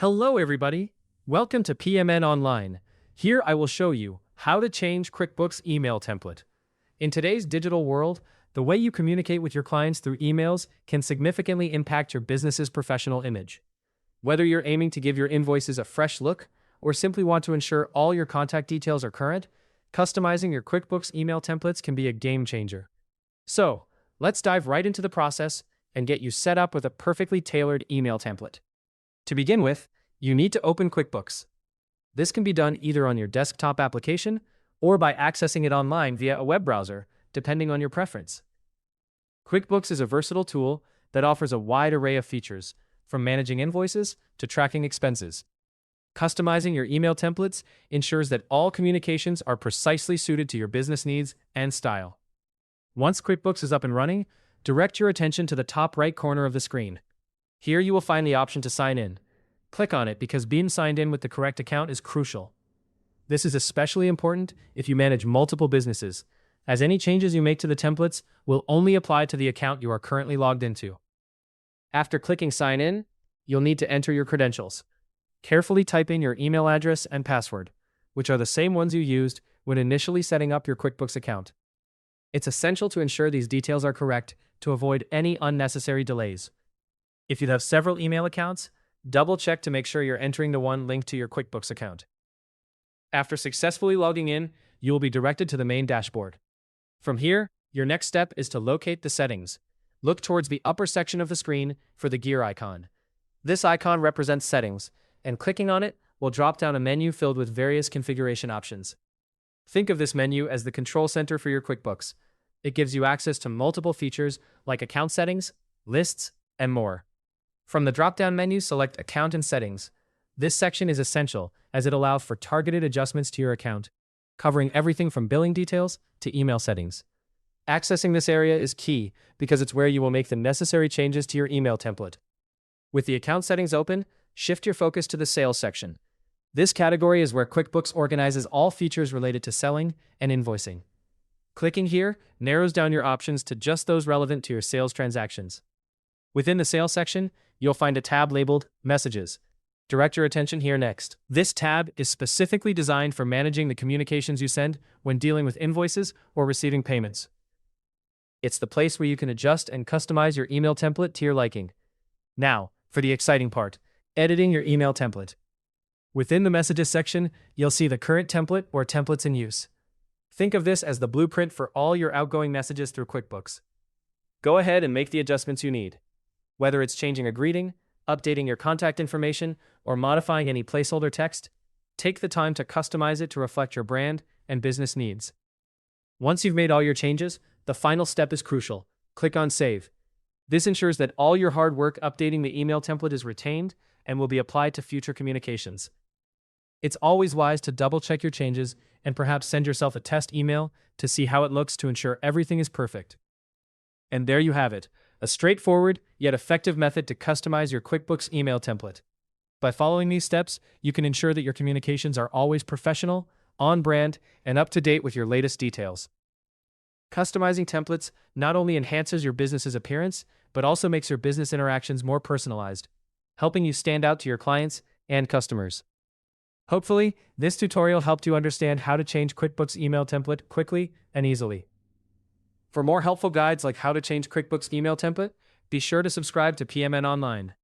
Hello everybody! Welcome to PMN Online. Here I will show you how to change QuickBooks email template. In today's digital world, the way you communicate with your clients through emails can significantly impact your business's professional image. Whether you're aiming to give your invoices a fresh look or simply want to ensure all your contact details are current, customizing your QuickBooks email templates can be a game changer. So, let's dive right into the process and get you set up with a perfectly tailored email template. To begin with, you need to open QuickBooks. This can be done either on your desktop application or by accessing it online via a web browser, depending on your preference. QuickBooks is a versatile tool that offers a wide array of features, from managing invoices to tracking expenses. Customizing your email templates ensures that all communications are precisely suited to your business needs and style. Once QuickBooks is up and running, direct your attention to the top right corner of the screen. Here you will find the option to sign in. Click on it because being signed in with the correct account is crucial. This is especially important if you manage multiple businesses, as any changes you make to the templates will only apply to the account you are currently logged into. After clicking sign in, you'll need to enter your credentials. Carefully type in your email address and password, which are the same ones you used when initially setting up your QuickBooks account. It's essential to ensure these details are correct to avoid any unnecessary delays. If you have several email accounts, double-check to make sure you're entering the one linked to your QuickBooks account. After successfully logging in, you will be directed to the main dashboard. From here, your next step is to locate the settings. Look towards the upper section of the screen for the gear icon. This icon represents settings, and clicking on it will drop down a menu filled with various configuration options. Think of this menu as the control center for your QuickBooks. It gives you access to multiple features like account settings, lists, and more. From the drop-down menu, select Account and Settings. This section is essential as it allows for targeted adjustments to your account, covering everything from billing details to email settings. Accessing this area is key because it's where you will make the necessary changes to your email template. With the account settings open, shift your focus to the Sales section. This category is where QuickBooks organizes all features related to selling and invoicing. Clicking here narrows down your options to just those relevant to your sales transactions. Within the Sales section, you'll find a tab labeled Messages. Direct your attention here next. This tab is specifically designed for managing the communications you send when dealing with invoices or receiving payments. It's the place where you can adjust and customize your email template to your liking. Now, for the exciting part, editing your email template. Within the Messages section, you'll see the current template or templates in use. Think of this as the blueprint for all your outgoing messages through QuickBooks. Go ahead and make the adjustments you need. Whether it's changing a greeting, updating your contact information, or modifying any placeholder text, take the time to customize it to reflect your brand and business needs. Once you've made all your changes, the final step is crucial. Click on Save. This ensures that all your hard work updating the email template is retained and will be applied to future communications. It's always wise to double-check your changes and perhaps send yourself a test email to see how it looks to ensure everything is perfect. And there you have it. A straightforward, yet effective method to customize your QuickBooks email template. By following these steps, you can ensure that your communications are always professional, on-brand, and up-to-date with your latest details. Customizing templates not only enhances your business's appearance, but also makes your business interactions more personalized, helping you stand out to your clients and customers. Hopefully, this tutorial helped you understand how to change QuickBooks email template quickly and easily. For more helpful guides like how to change QuickBooks email template, be sure to subscribe to PMN Online.